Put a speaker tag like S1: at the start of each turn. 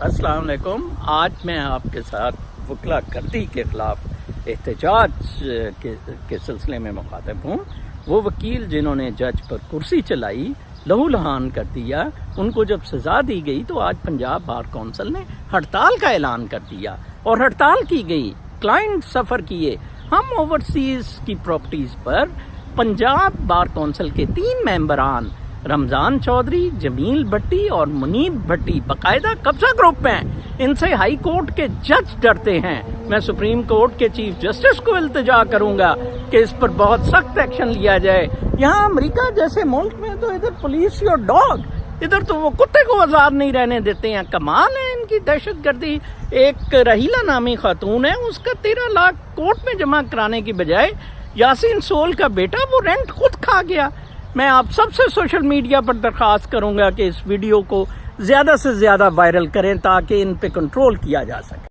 S1: السلام علیکم. آج میں آپ کے ساتھ وکلا گردی کے خلاف احتجاج کے سلسلے میں مخاطب ہوں. وہ وکیل جنہوں نے جج پر کرسی چلائی، لہو لہان کر دیا، ان کو جب سزا دی گئی تو آج پنجاب بار کونسل نے ہڑتال کا اعلان کر دیا اور ہڑتال کی گئی. کلائنٹ سفر کیے. ہم اوورسیز کی پراپرٹیز پر پنجاب بار کونسل کے 3 ممبران رمضان چودھری، جمیل بھٹی اور منیب بھٹی باقاعدہ قبضہ گروپ ہیں. ان سے ہائی کورٹ کے جج ڈرتے ہیں. میں سپریم کورٹ کے چیف جسٹس کو التجا کروں گا کہ اس پر بہت سخت ایکشن لیا جائے. یہاں امریکہ جیسے ملک میں تو ادھر پولیس اور ڈاگ، ادھر تو وہ کتے کو آزاد نہیں رہنے دیتے ہیں. کمال ہے ان کی دہشت گردی. ایک رحیلہ نامی خاتون ہے، اس کا 13 لاکھ کورٹ میں جمع کرانے کی بجائے یاسین سول کا بیٹا وہ رینٹ خود کھا گیا. میں آپ سب سے سوشل میڈیا پر درخواست کروں گا کہ اس ویڈیو کو زیادہ سے زیادہ وائرل کریں تاکہ ان پہ کنٹرول کیا جا سکے.